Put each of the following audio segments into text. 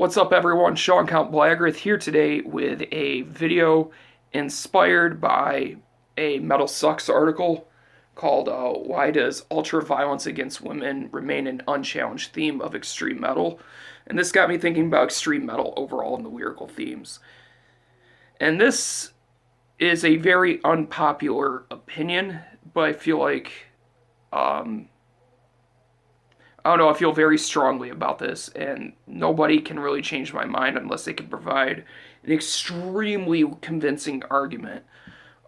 What's up, everyone? Sean Count Blagrath here today with a video inspired by a Metal Sucks article called Why Does Ultra Violence Against Women Remain an Unchallenged Theme of Extreme Metal? And this got me thinking about extreme metal overall and the lyrical themes. And this is a very unpopular opinion, but I feel like um, I don't know, I feel very strongly about this, and nobody can really change my mind unless they can provide an extremely convincing argument.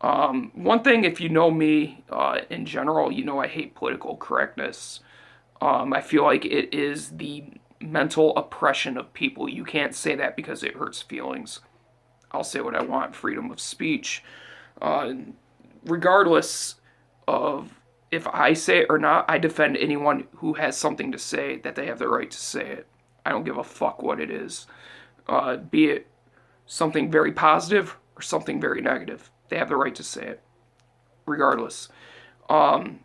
One thing, if you know me in general, you know I hate political correctness. I feel like it is the mental oppression of people. You can't say that because it hurts feelings. I'll say what I want, freedom of speech. Uh, Regardless of if I say it or not, I defend anyone who has something to say that they have the right to say it. I don't give a fuck what it is. Be it something very positive or something very negative. They have the right to say it, regardless. Um,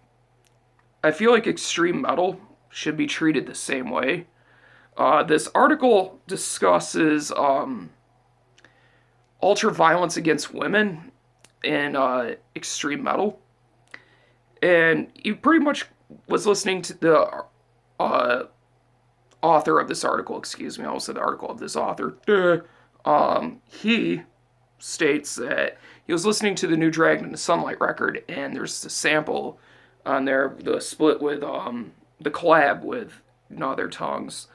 I feel like extreme metal should be treated the same way. This article discusses ultra violence against women in extreme metal, and he pretty much was listening to the uh, author of this article. Excuse me, I almost said the article of this author. He states that he was listening to the new Dragon in the Sunlight record, and there's a sample on there, the split with the collab with No Other Tongues,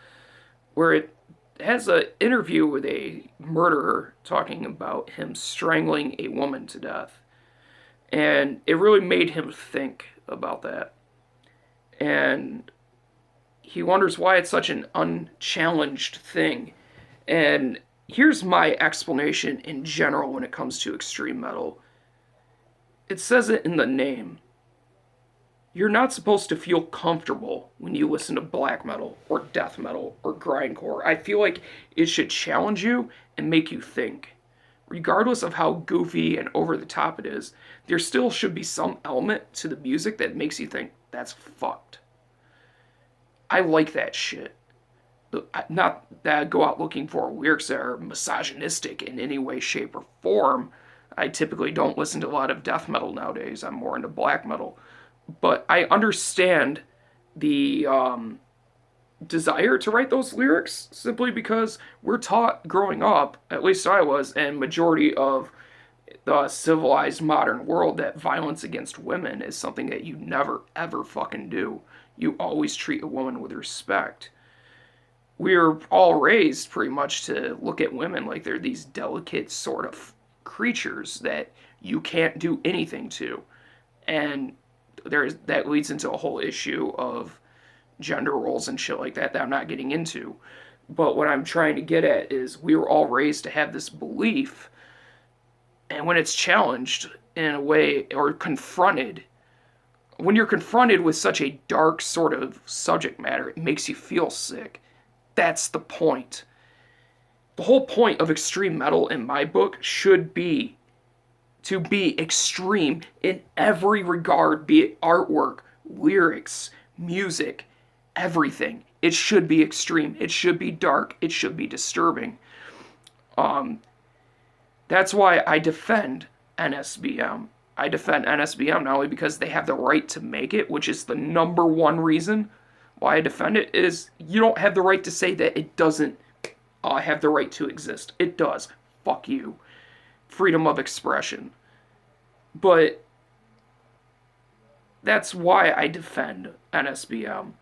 where it has an interview with a murderer talking about him strangling a woman to death. And it really made him think about that. And he wonders why it's such an unchallenged thing. And here's my explanation in general when it comes to extreme metal. It says it in the name. You're not supposed to feel comfortable when you listen to black metal or death metal or grindcore. I feel like it should challenge you and make you think. Regardless of how goofy and over the top it is, there still should be some element to the music that makes you think, that's fucked. I like that shit. Not that I go out looking for lyrics that are misogynistic in any way, shape, or form. I typically don't listen to a lot of death metal nowadays. I'm more into black metal. But I understand the desire to write those lyrics simply because we're taught growing up, at least I was, and majority of the civilized modern world, that violence against women is something that you never ever fucking do. You always treat a woman with respect. We're all raised pretty much to look at women like they're these delicate sort of creatures that you can't do anything to. And that leads into a whole issue of gender roles and shit like that I'm not getting into. But what I'm trying to get at is we were all raised to have this belief, and when it's challenged in a way or confronted, when you're confronted with such a dark sort of subject matter, it makes you feel sick. That's the point. The whole point of extreme metal in my book should be to be extreme in every regard, be it artwork, lyrics, music, everything. It should be extreme. It should be dark. It should be disturbing. That's why I defend NSBM. I defend NSBM not only because they have the right to make it, which is the number one reason why I defend it, is you don't have the right to say that it doesn't have the right to exist. It does. Fuck you. Freedom of expression. But that's why I defend NSBM.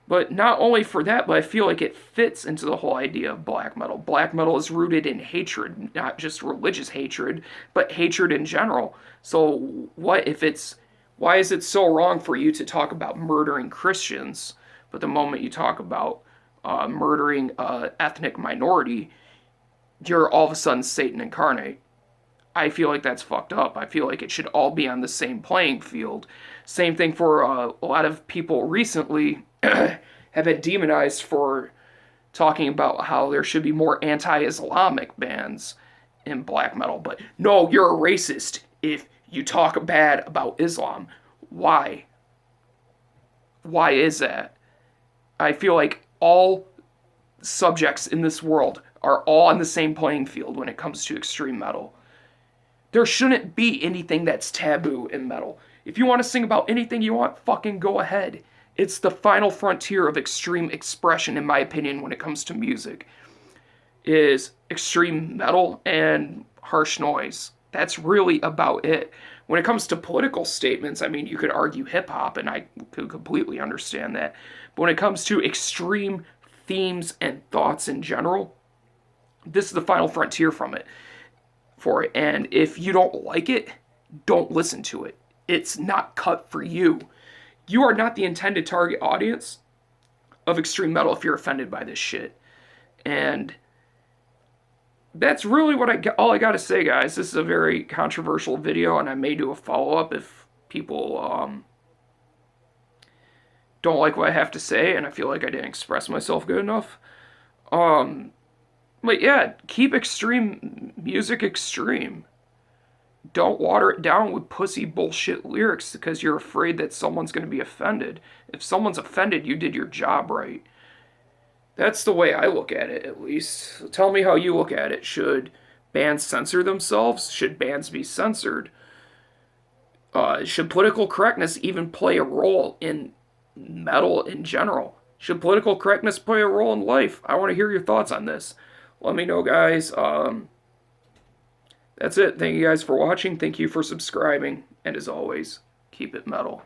But not only for that, but I feel like it fits into the whole idea of black metal. Black metal is rooted in hatred, not just religious hatred, but hatred in general. So why is it so wrong for you to talk about murdering Christians, but the moment you talk about murdering an ethnic minority, you're all of a sudden Satan incarnate? I feel like that's fucked up. I feel like it should all be on the same playing field. Same thing for a lot of people recently have been demonized for talking about how there should be more anti-Islamic bands in black metal. But no, you're a racist if you talk bad about Islam. Why? Why is that? I feel like all subjects in this world are all on the same playing field when it comes to extreme metal. There shouldn't be anything that's taboo in metal. If you want to sing about anything you want, fucking go ahead. It's the final frontier of extreme expression, in my opinion, when it comes to music, is extreme metal and harsh noise. That's really about it. When it comes to political statements, I mean, you could argue hip hop, and I could completely understand that. But when it comes to extreme themes and thoughts in general, this is the final frontier for it. And if you don't like it, don't listen to it. It's not cut for you. You are not the intended target audience of extreme metal if you're offended by this shit. And that's really all I got to say, guys. This is a very controversial video, and I may do a follow-up if people don't like what I have to say and I feel like I didn't express myself good enough. But yeah, keep extreme music extreme. Don't water it down with pussy bullshit lyrics because you're afraid that someone's going to be offended. If someone's offended, you did your job right. That's the way I look at it, at least. Tell me how you look at it. Should bands censor themselves? Should bands be censored? Should political correctness even play a role in metal in general? Should political correctness play a role in life? I want to hear your thoughts on this. Let me know, guys. That's it. Thank you guys for watching. Thank you for subscribing. And as always, keep it metal.